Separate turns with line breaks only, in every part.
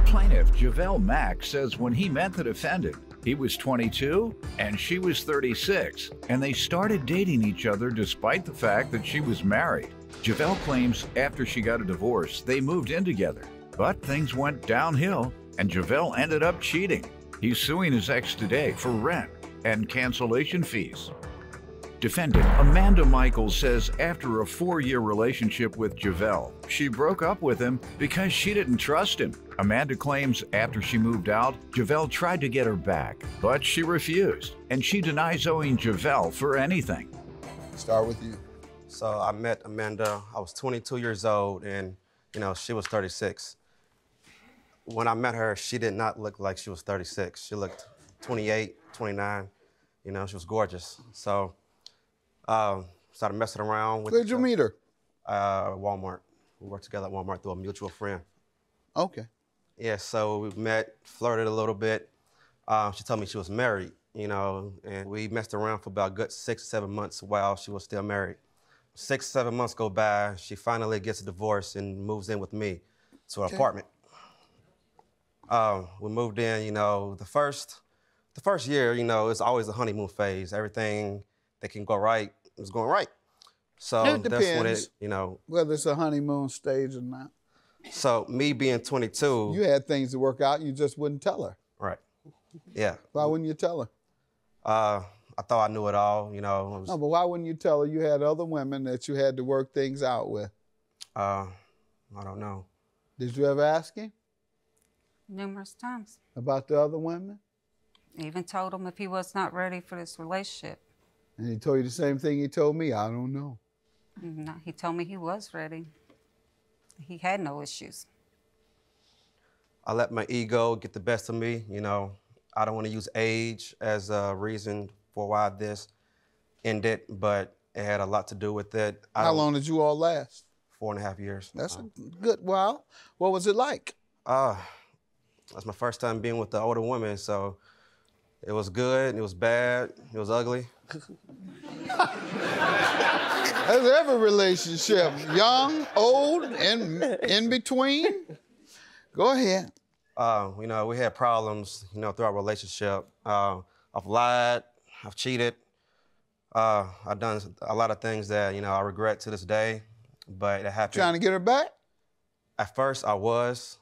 Plaintiff Javelle Mack says when he met the defendant, he was 22 and she was 36, and they started dating each other despite the fact that she was married. Javelle claims after she got a divorce, they moved in together, but things went downhill and Javelle ended up cheating. He's suing his ex today for rent and cancellation fees. Defendant Amanda Michaels says after a 4-year relationship with Javelle, she broke up with him because she didn't trust him. Amanda claims after she moved out, Javelle tried to get her back, but she refused, and she denies owing Javelle for anything.
Start with you.
So I met Amanda, I was 22 years old, and she was 36. When I met her, she did not look like she was 36. She looked 28, 29, she was gorgeous. So started messing around with.
Where'd you meet her?
Walmart. We worked together at Walmart through a mutual friend.
Okay.
Yeah, so we met, flirted a little bit. She told me she was married, and we messed around for about a good 6 or 7 months while she was still married. 6 or 7 months go by, she finally gets a divorce and moves in with me to her apartment. We moved in, the first year, it's always a honeymoon phase. Everything that can go right is going right. So
it depends,
that's when it,
whether it's a honeymoon stage or not.
So me being 22.
You had things to work out, you just wouldn't tell her.
Right, yeah.
Why wouldn't you tell her?
I thought I knew it all,
No, but why wouldn't you tell her you had other women that you had to work things out with?
I don't know.
Did you ever ask him?
Numerous times.
About the other women?
I even told him if he was not ready for this relationship.
And he told you the same thing he told me? I don't know.
No, he told me he was ready. He had no issues.
I let my ego get the best of me, I don't want to use age as a reason for why this ended, but it had a lot to do with it.
How long did you all last?
4.5 years.
That's a good while. What was it like?
That's my first time being with the older woman, so it was good, it was bad, it was ugly.
That's every relationship, young, old, and in between. Go ahead.
We had problems, through our relationship. I've lied, I've cheated. I've done a lot of things that, I regret to this day, but it happened.
Trying to get her back?
At first, I was.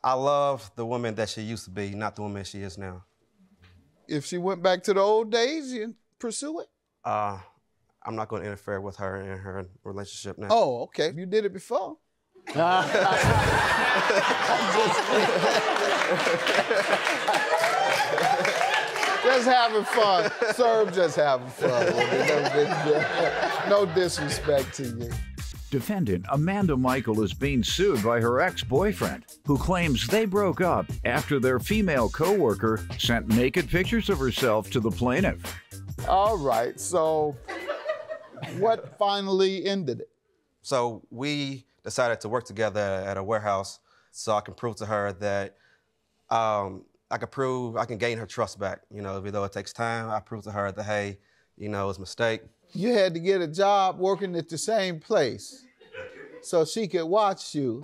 I love the woman that she used to be, not the woman she is now.
If she went back to the old days, you'd pursue it?
I'm not going to interfere with her in her relationship now.
Oh, okay. You did it before. Just having fun. Sir, just having fun. No disrespect to you.
Defendant Amanda Michael is being sued by her ex-boyfriend, who claims they broke up after their female co-worker sent naked pictures of herself to the plaintiff.
All right, so what finally ended it?
So we decided to work together at a warehouse so I can prove to her that I can gain her trust back. Even though it takes time, I prove to her that, hey, it was a mistake.
You had to get a job working at the same place so she could watch you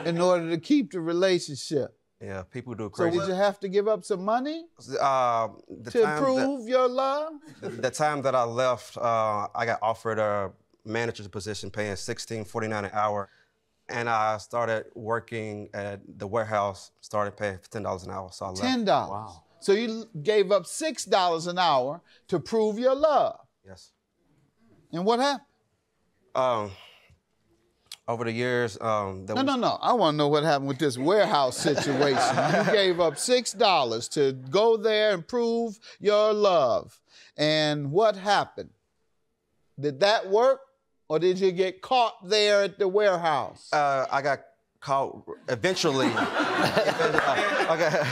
in order to keep the relationship.
Yeah, people do crazy.
So did you have to give up some money to prove your love?
The time that I left, I got offered a manager's position paying $16.49 an hour. And I started working at the warehouse, started paying $10 an hour, so I left.
$10?
Wow.
So you gave up $6 an hour to prove your love?
Yes.
And what happened?
Over the years,
No. I want to know what happened with this warehouse situation. You gave up $6 to go there and prove your love. And what happened? Did that work? Or did you get caught there at the warehouse?
I got caught eventually. Okay.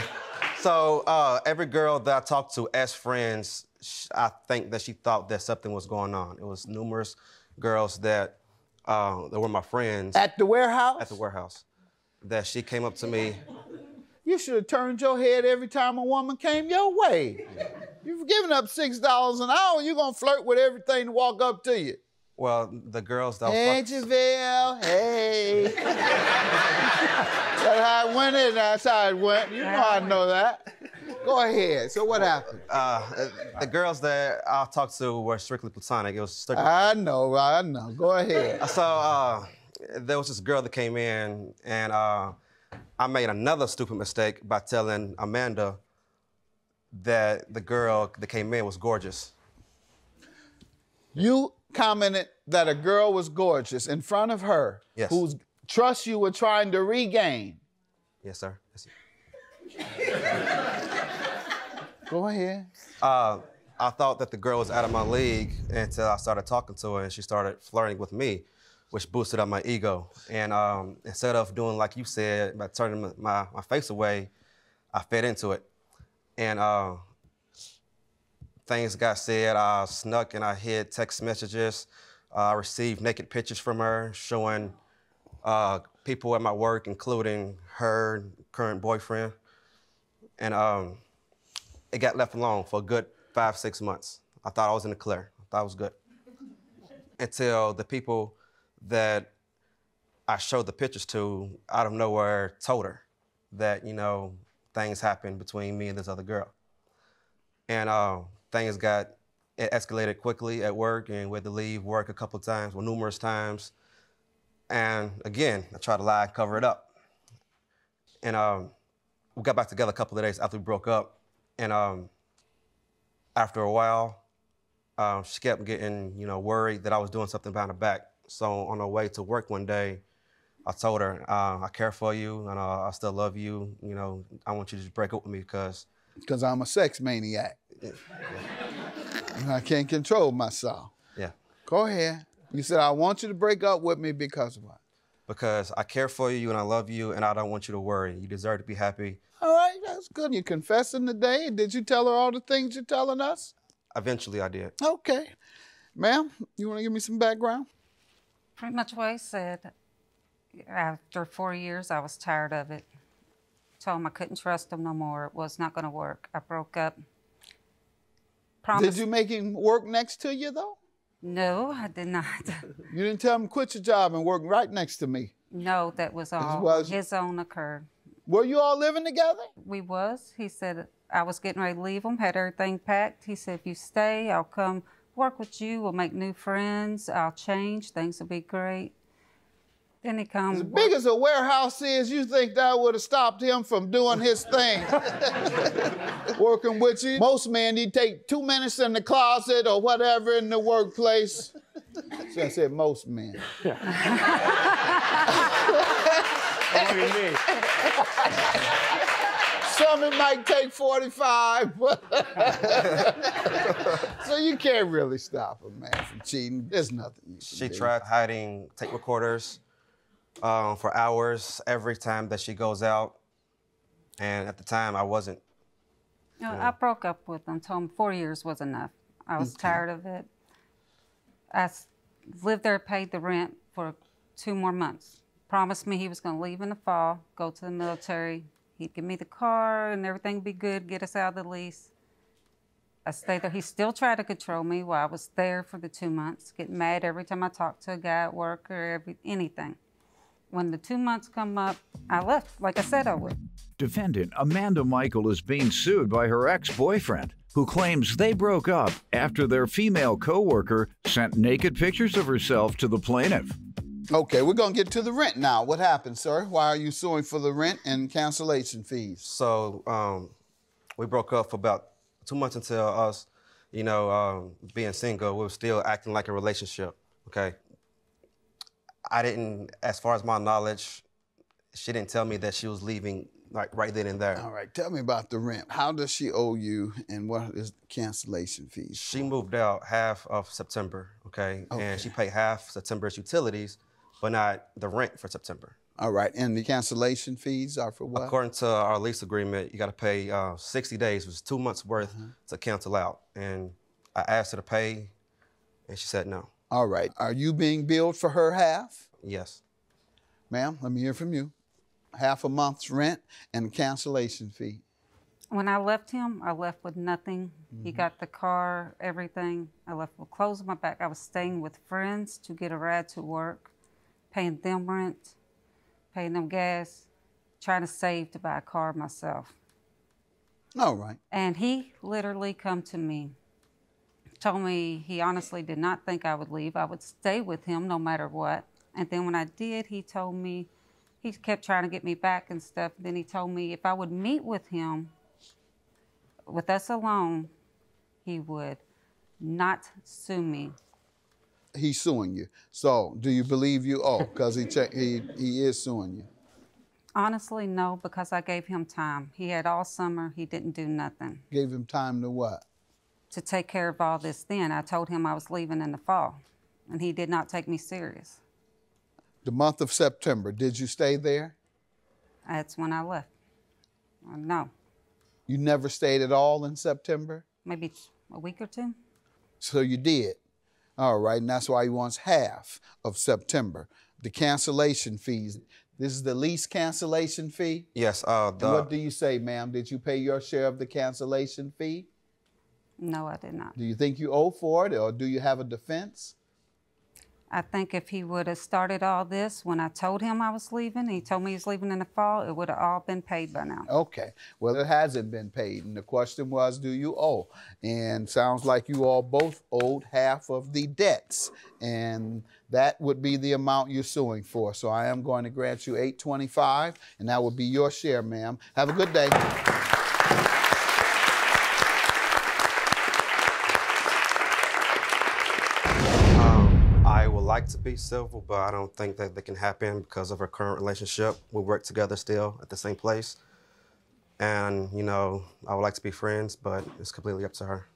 So every girl that I talked to as friends, I think that she thought that something was going on. It was numerous girls that were my friends.
At the warehouse?
At the warehouse. That she came up to me.
You should have turned your head every time a woman came your way. You've given up $6 an hour, you're going to flirt with everything to walk up to you.
Well, the girls that
Hey, Javelle, hey. That how it went in. That's how it went. You know I know that. Go ahead. So what happened?
The girls that I talked to were strictly platonic. It was strictly...
I know. Go ahead.
So there was this girl that came in, and I made another stupid mistake by telling Amanda that the girl that came in was gorgeous.
You commented that a girl was gorgeous in front of her,
yes,
whose trust you were trying to regain.
Yes, sir. Yes, sir.
Go ahead.
I thought that the girl was out of my league until I started talking to her and she started flirting with me, which boosted up my ego. And instead of doing like you said, by turning my face away, I fed into it. And things got said. I snuck and I hid text messages. I received naked pictures from her showing people at my work, including her current boyfriend. And it got left alone for a good 5-6 months. I thought I was in the clear. I thought I was good. Until the people that I showed the pictures to, out of nowhere, told her that, you know, things happened between me and this other girl. And things it escalated quickly at work, and we had to leave work a couple of times, well, numerous times. And again, I tried to lie and cover it up. And we got back together a couple of days after we broke up. And after a while, she kept getting, you know, worried that I was doing something behind her back. So on our way to work one day, I told her, I care for you and I still love you. You know, I want you to just break up with me because
I'm a sex maniac.
Yeah.
I can't control myself.
Yeah.
Go ahead. You said, I want you to break up with me because of what?
Because I care for you and I love you and I don't want you to worry. You deserve to be happy.
All right, that's good. You're confessing today. Did you tell her all the things you're telling us?
Eventually I did.
Okay. Ma'am, you want to give me some background?
Pretty much what I said. After 4 years, I was tired of it. Told him I couldn't trust him no more. It was not going to work. I broke up.
Did you make him work next to you, though?
No, I did not.
You didn't tell him quit your job and work right next to me?
No, that was all his own occurred.
Were you all living together?
We was. He said I was getting ready to leave him, had everything packed. He said, if you stay, I'll come work with you. We'll make new friends. I'll change. Things will be great. Then he comes.
As big as a warehouse is, you think that would have stopped him from doing his thing? Working with you. Most men, he'd take 2 minutes in the closet or whatever in the workplace. So I said most men.
Look at me.
Some it might take 45. So you can't really stop a man from cheating. There's nothing you can
She
do.
tried hiding tape recorders for hours every time that she goes out. And at the time, I wasn't.
No, I broke up with him. Told him 4 years was enough. I was tired of it. I lived there, paid the rent for 2 more months. Promised me he was going to leave in the fall, go to the military. He'd give me the car and everything would be good, get us out of the lease. I stayed there. He still tried to control me while I was there for the 2 months, getting mad every time I talked to a guy at work or anything. When the 2 months come up, I left, like I said I would.
Defendant Amanda Michael is being sued by her ex-boyfriend, who claims they broke up after their female co-worker sent naked pictures of herself to the plaintiff.
Okay, we're going to get to the rent now. What happened, sir? Why are you suing for the rent and cancellation fees?
So we broke up for about 2 months until us, you know, being single. We were still acting like a relationship, okay? I didn't, as far as my knowledge, she didn't tell me that she was leaving like right then and there.
All right, tell me about the rent. How does she owe you and what is the cancellation fees?
She moved out half of September, okay? And she paid half September's utilities, but not the rent for September.
All right, and the cancellation fees are for what?
According to our lease agreement, you got to pay 60 days, which is 2 months worth to cancel out. And I asked her to pay, and she said no.
All right, are you being billed for her half?
Yes.
Ma'am, let me hear from you. Half a month's rent and cancellation fee.
When I left him, I left with nothing. He got the car, everything. I left with clothes on my back. I was staying with friends to get a ride to work, paying them rent, paying them gas. trying to save to buy a car myself.
All right.
And he literally come to me, told me he honestly did not think I would leave. I would stay with him no matter what. And then when I did, he told me, he kept trying to get me back and stuff. Then he told me if I would meet with him, with us alone, he would not sue me.
He's suing you. So do you believe you owe? Because he is suing you.
Honestly, no, because I gave him time. He had all summer. He didn't do nothing.
Gave him time to what?
To take care of all this then. I told him I was leaving in the fall, and he did not take me serious.
The month of September, did you stay there?
That's when I left. No.
You never stayed at all in September?
Maybe a week or two.
So you did. All right, and that's why he wants half of September. The cancellation fees. This is the lease cancellation fee?
Yes.
And what do you say, ma'am? Did you pay your share of the cancellation fee?
No, I did not.
Do you think you owe for it, or do you have a defense?
I think if he would have started all this when I told him I was leaving, he told me he was leaving in the fall, it would have all been paid by now.
Okay. Well, it hasn't been paid. And the question was, do you owe? And sounds like you all both owed half of the debts. And that would be the amount you're suing for. So I am going to grant you $825, and that would be your share, ma'am. Have a good day.
I would like to be civil, but I don't think that can happen because of our current relationship. We work together still at the same place. And, you know, I would like to be friends, but it's completely up to her.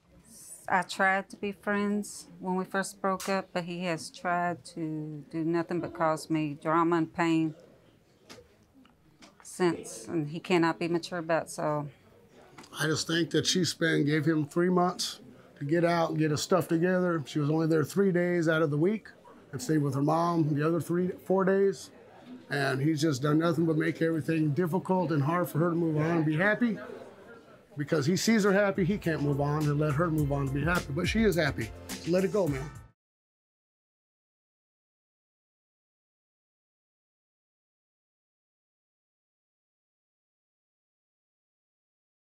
I tried to be friends when we first broke up, but he has tried to do nothing but cause me drama and pain since, and he cannot be mature about, so.
I just think that she gave him 3 months to get out and get his stuff together. She was only there 3 days out of the week and stayed with her mom the other 4 days. And he's just done nothing but make everything difficult and hard for her to move on and be happy. Because he sees her happy, he can't move on and let her move on and be happy. But she is happy. So let it go, man.